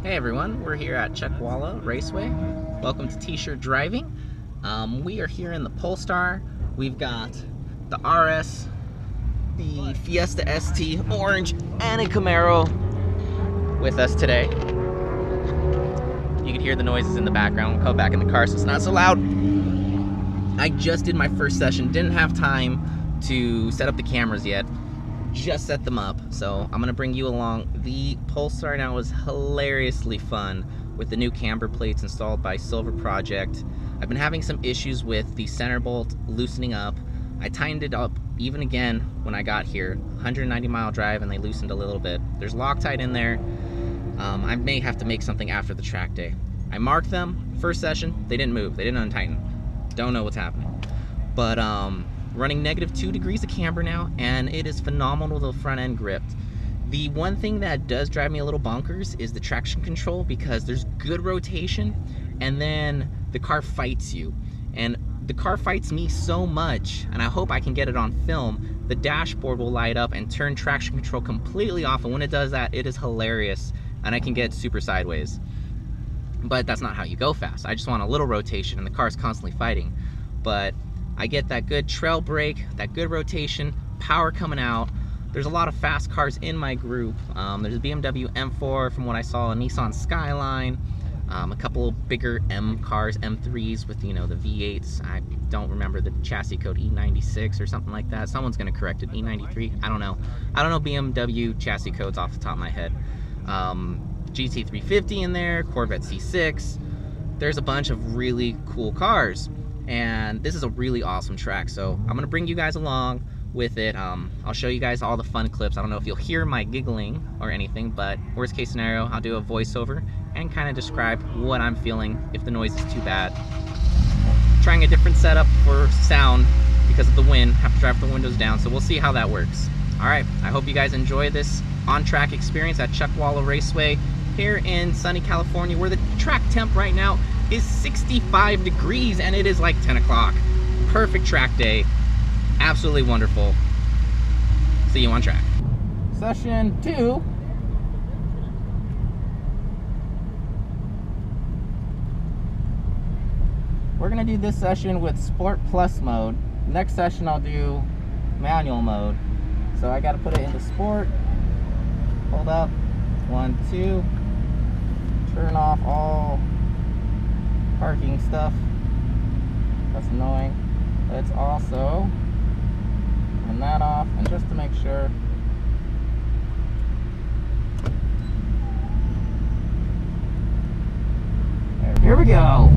Hey everyone, we're here at Chuckwalla Raceway. Welcome to T-shirt driving. We are here in the Polestar. We've got the RS, the Fiesta ST Orange, and a Camaro with us today. You can hear the noises in the background. We'll come back in the car so it's not so loud. I just did my first session, didn't have time to set up the cameras yet. Just set them up, so I'm gonna bring you along. The Polestar now is hilariously fun with the new camber plates installed by Silver Project. I've been having some issues with the center bolt loosening up. I tightened it up even again when I got here. 190-mile drive and they loosened a little bit. There's Loctite in there. I may have to make something after the track day. I marked them, first session, they didn't move, they didn't untighten. Don't know what's happening. But running -2 degrees of camber now, and it is phenomenal, the front end gripped. The one thing that does drive me a little bonkers is the traction control, because there's good rotation and then the car fights you. And the car fights me so much, and I hope I can get it on film, the dashboard will light up and turn traction control completely off, and when it does that, it is hilarious, and I can get super sideways. But that's not how you go fast. I just want a little rotation, and the car's constantly fighting. But I get that good trail brake, that good rotation, power coming out. There's a lot of fast cars in my group. There's a BMW M4 from what I saw, a Nissan Skyline, a couple of bigger M cars, M3s with, you know, the V8s. I don't remember the chassis code, E96 or something like that. Someone's gonna correct it, E93, I don't know. I don't know BMW chassis codes off the top of my head. GT350 in there, Corvette C6. There's a bunch of really cool cars. And this is a really awesome track, so I'm gonna bring you guys along with it. I'll show you guys all the fun clips. I don't know if you'll hear my giggling or anything, but worst case scenario, I'll do a voiceover and kind of describe what I'm feeling if the noise is too bad. Trying a different setup for sound because of the wind, have to drive the windows down, so we'll see how that works. All right, I hope you guys enjoy this on-track experience at Chuckwalla Raceway here in sunny California, where the track temp right now is 65 degrees and it is like 10 o'clock. Perfect track day. Absolutely wonderful. See you on track. Session 2. We're gonna do this session with Sport Plus mode. Next session I'll do manual mode. So I gotta put it into Sport. Hold up. 1, 2. Turn off all parking stuff. That's annoying. Let's also turn that off, and just to make sure, here we go.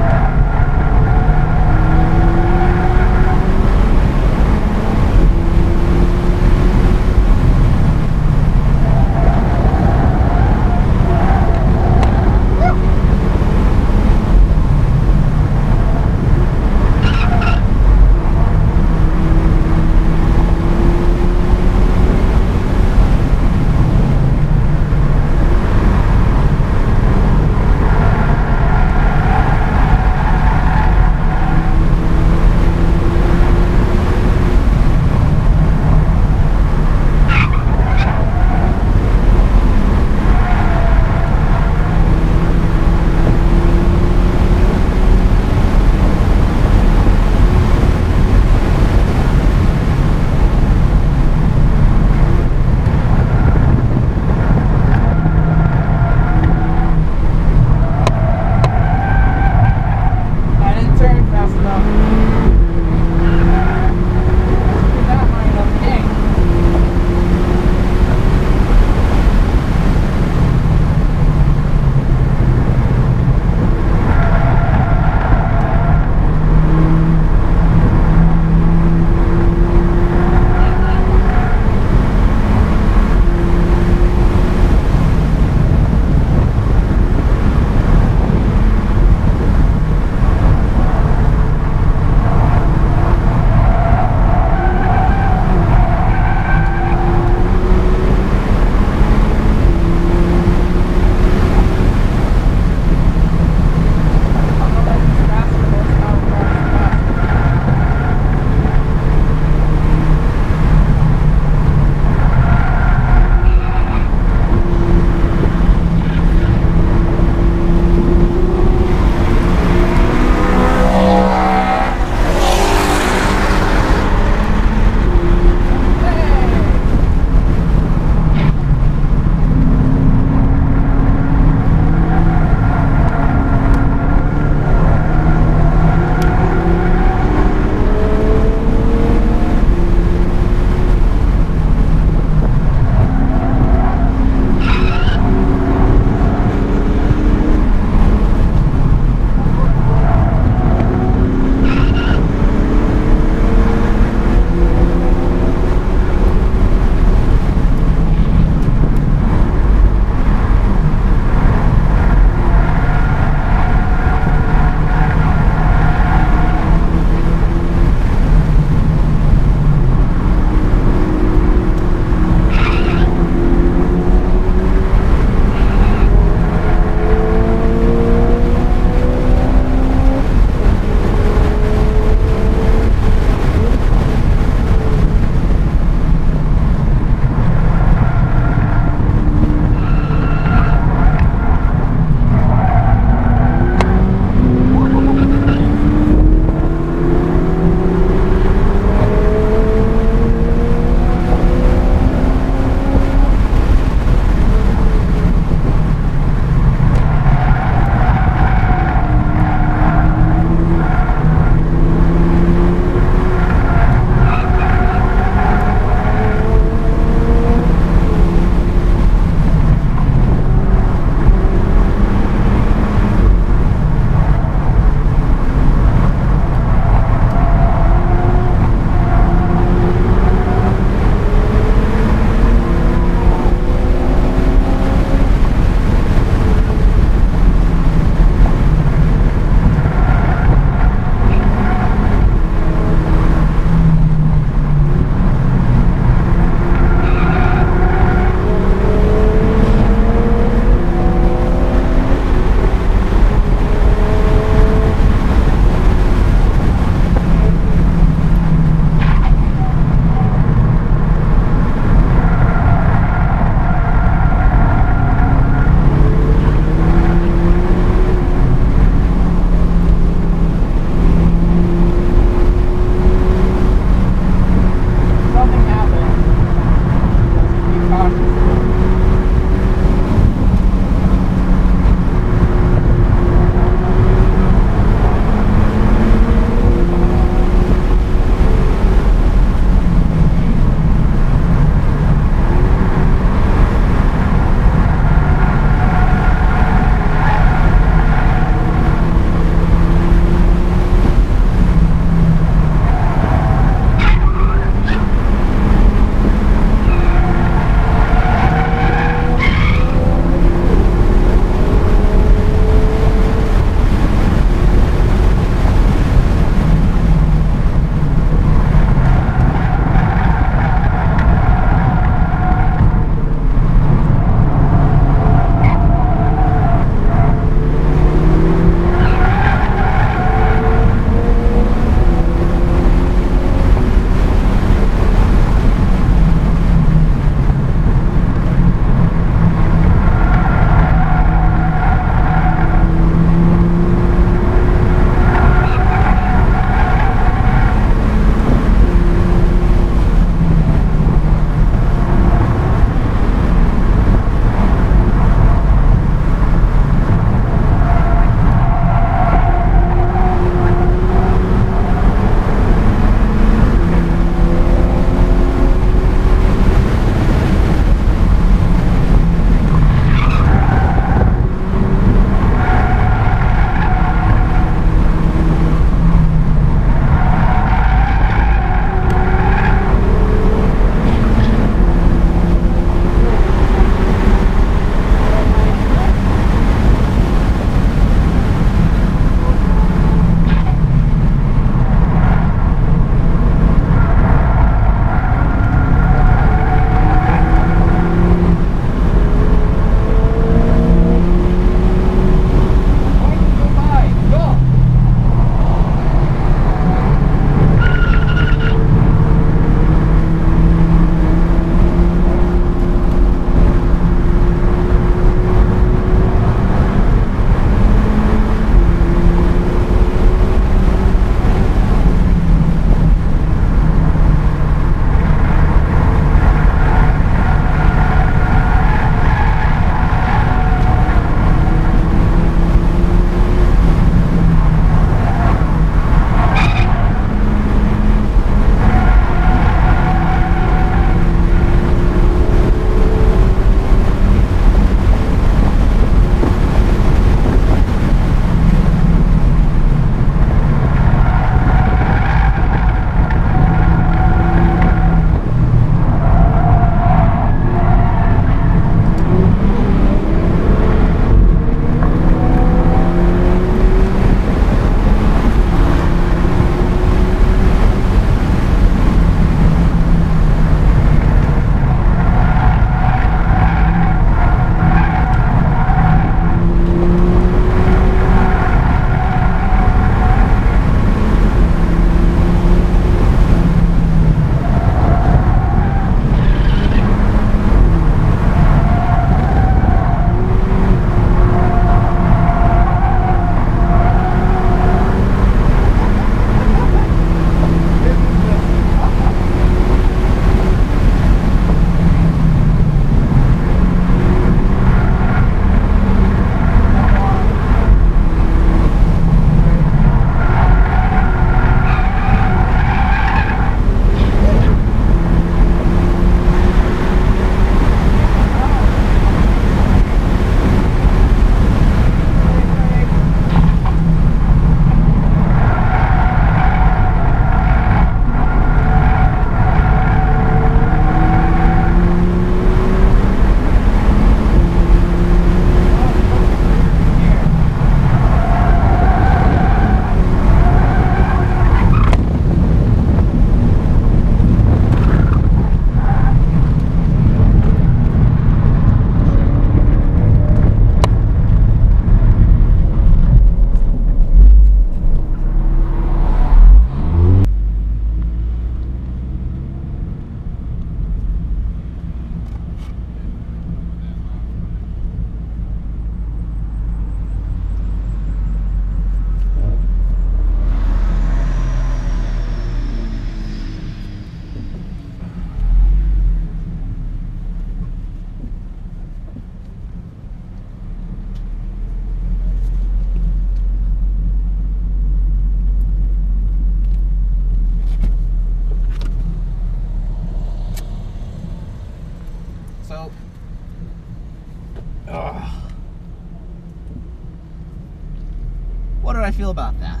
what did I feel about that?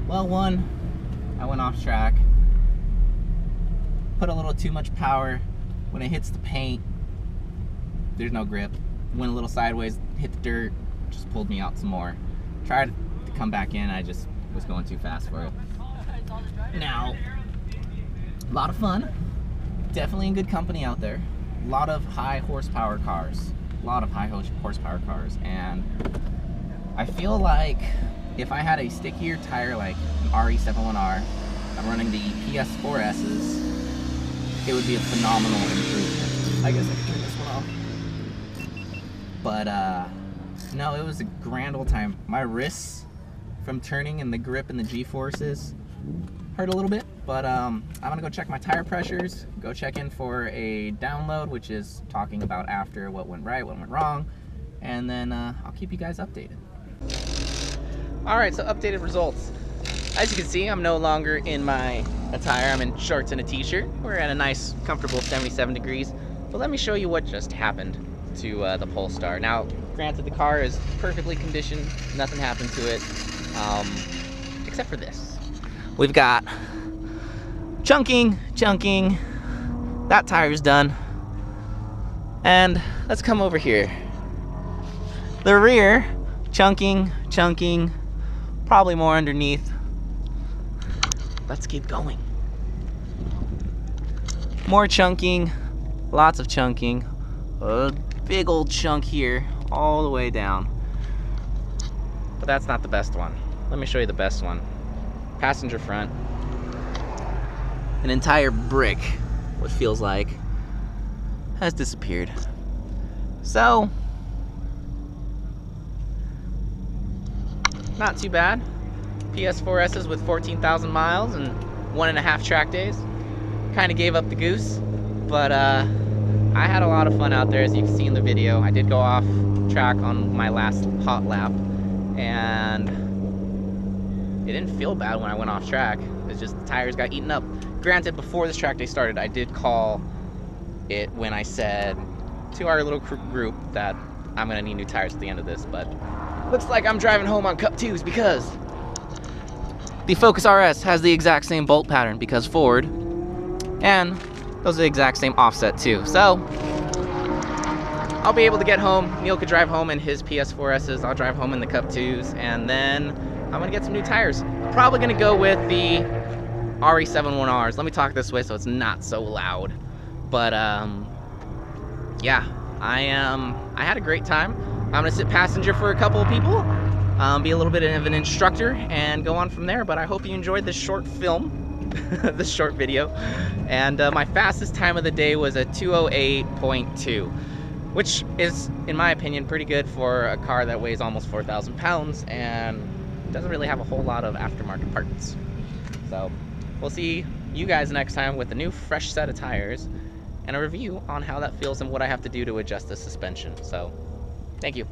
Well, one, I went off track, put a little too much power. When it hits the paint, there's no grip. Went a little sideways, hit the dirt, just pulled me out some more. Tried to come back in, I just was going too fast for it. Now, a lot of fun. Definitely in good company out there. A lot of high horsepower cars. A lot of high horsepower cars. And I feel like if I had a stickier tire like an RE71R, I'm running the PS4S's, it would be a phenomenal improvement. I guess I could turn this one off. But no, it was a grand old time. My wrists from turning and the grip and the G-forces hurt a little bit, but I'm gonna go check my tire pressures, go check in for a download, which is talking about after what went right, what went wrong, and then I'll keep you guys updated. Alright, so updated results. As you can see, I'm no longer in my attire. I'm in shorts and a t-shirt. We're at a nice, comfortable 77 degrees. But let me show you what just happened to the Polestar. Now, granted, the car is perfectly conditioned. Nothing happened to it, except for this. We've got chunking. That tire's done. And let's come over here. The rear, chunking, probably more underneath. Let's keep going. More chunking, lots of chunking. A big old chunk here, all the way down. But that's not the best one. Let me show you the best one. Passenger front. An entire brick, what feels like, has disappeared. So, not too bad. PS4S's with 14,000 miles and 1.5 track days. Kind of gave up the goose, but I had a lot of fun out there, as you can see in the video. I did go off track on my last hot lap, and it didn't feel bad when I went off track. It's just the tires got eaten up. Granted, before this track day started, I did call it when I said to our little group that I'm gonna need new tires at the end of this, but looks like I'm driving home on Cup 2s because the Focus RS has the exact same bolt pattern because Ford, and those are the exact same offset too. So I'll be able to get home. Neil could drive home in his PS4S's. I'll drive home in the Cup 2s, and then I'm gonna get some new tires. Probably gonna go with the RE71Rs. Let me talk this way so it's not so loud. But yeah, I had a great time. I'm gonna sit passenger for a couple of people, be a little bit of an instructor, and go on from there. But I hope you enjoyed this short film, this short video. And my fastest time of the day was a 2:08.2, which is, in my opinion, pretty good for a car that weighs almost 4,000 pounds and doesn't really have a whole lot of aftermarket parts. So we'll see you guys next time with a new fresh set of tires and a review on how that feels and what I have to do to adjust the suspension. So thank you.